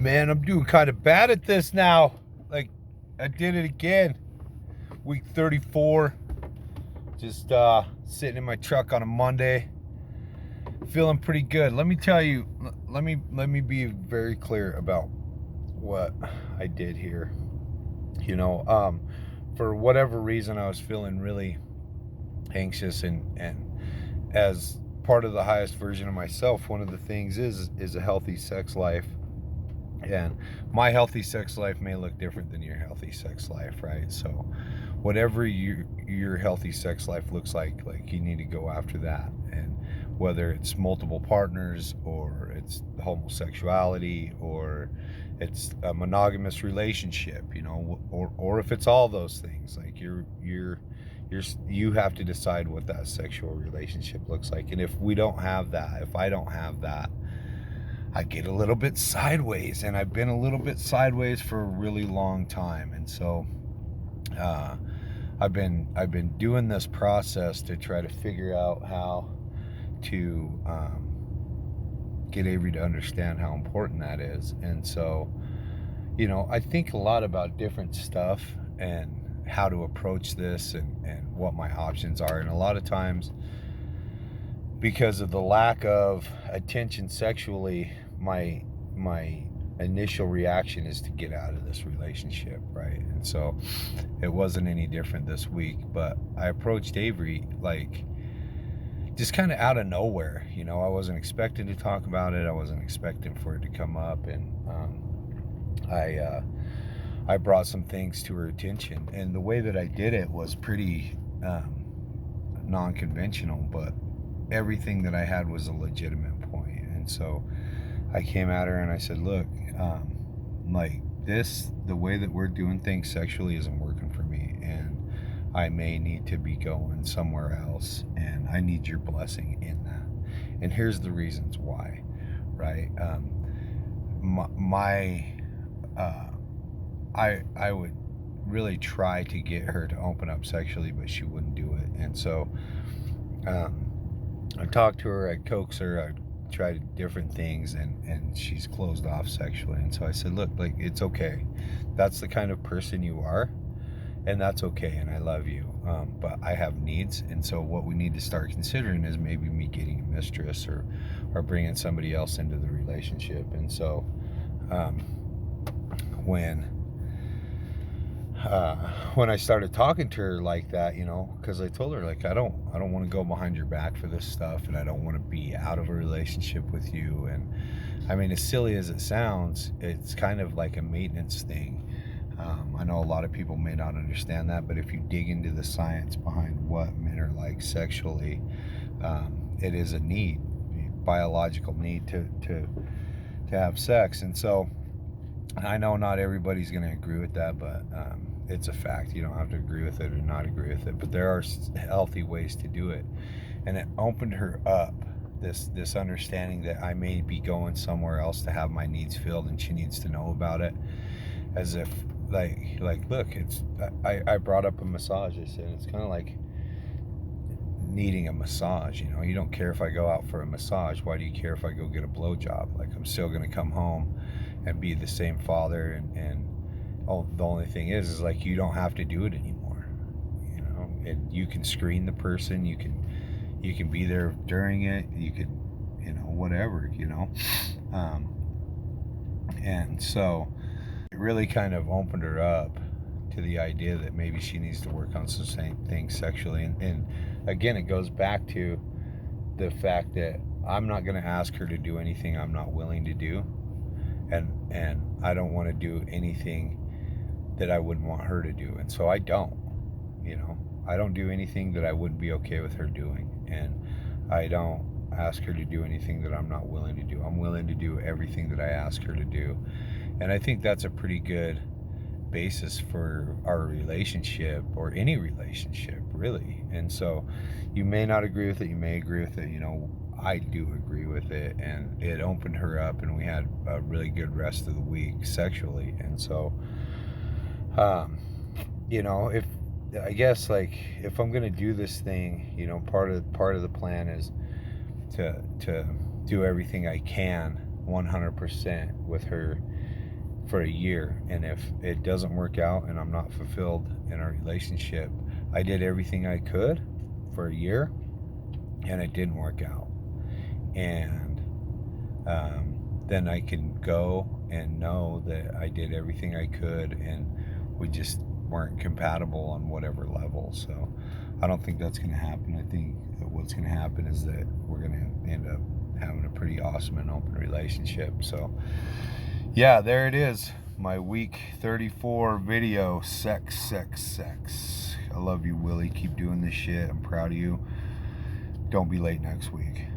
Man, I'm doing kind of bad at this now. Like, I did it again. Week 34. Just sitting in my truck on a Monday. Feeling pretty good. Let me tell you, let me be very clear about what I did here. For whatever reason, I was feeling really anxious, and as part of the highest version of myself, one of the things is a healthy sex life. And my healthy sex life may look different than your healthy sex life, right? So whatever your healthy sex life looks like you need to go after that. And whether it's multiple partners, or it's homosexuality, or it's a monogamous relationship, or if it's all those things, like you have to decide what that sexual relationship looks like. And if I don't have that, I get a little bit sideways, and I've been a little bit sideways for a really long time. And so I've been doing this process to try to figure out how to get Avery to understand how important that is. And so, I think a lot about different stuff and how to approach this, and what my options are. And a lot of times, because of the lack of attention sexually, my initial reaction is to get out of this relationship, right? And so it wasn't any different this week, but I approached Avery like just kind of out of nowhere. I wasn't expecting to talk about it. I wasn't expecting for it to come up. And I brought some things to her attention, and the way that I did it was pretty non-conventional, but everything that I had was a legitimate point. And so I came at her and I said, look, like this, the way that we're doing things sexually isn't working for me, and I may need to be going somewhere else, and I need your blessing in that. And here's the reasons why, right? I would really try to get her to open up sexually, but she wouldn't do it. And so I talked to her, I coaxed her, I tried different things, and she's closed off sexually. And so I said, look, like, it's okay. That's the kind of person you are, and that's okay, and I love you. But I have needs, and so what we need to start considering is maybe me getting a mistress, or bringing somebody else into the relationship. And so when I started talking to her like that, because I told her, like, I don't want to go behind your back for this stuff, and I don't want to be out of a relationship with you. And I mean, as silly as it sounds, it's kind of like a maintenance thing. I know a lot of people may not understand that, but if you dig into the science behind what men are like sexually, it is a need, biological need to have sex. And so I know not everybody's going to agree with that, but it's a fact. You don't have to agree with it or not agree with it, but there are healthy ways to do it. And it opened her up, this understanding that I may be going somewhere else to have my needs filled, and she needs to know about it. As if like look, I brought up a massage. I said it's kind of like needing a massage. You don't care if I go out for a massage. Why do you care if I go get a blowjob? Like, I'm still going to come home and be the same father, and the only thing is like, you don't have to do it anymore, and you can screen the person, you can be there during it, you can, whatever, and so it really kind of opened her up to the idea that maybe she needs to work on some same things sexually. And again, it goes back to the fact that I'm not going to ask her to do anything I'm not willing to do, and I don't want to do anything that I wouldn't want her to do. And so I don't do anything that I wouldn't be okay with her doing, and I don't ask her to do anything that I'm not willing to do. I'm willing to do everything that I ask her to do. And I think that's a pretty good basis for our relationship, or any relationship, really. And so you may not agree with it, you may agree with it. I do agree with it, and it opened her up, and we had a really good rest of the week sexually. And so if I guess, like, if I'm gonna do this thing, part of the plan is to do everything I can 100% with her for a year. And if it doesn't work out and I'm not fulfilled in our relationship, I did everything I could for a year and it didn't work out. And then I can go and know that I did everything I could and we just weren't compatible on whatever level. So I don't think that's going to happen. I think that what's going to happen is that we're going to end up having a pretty awesome and open relationship. So yeah, there it is, my week 34 video. Sex. I love you, Willie. Keep doing this shit. I'm proud of you. Don't be late next week.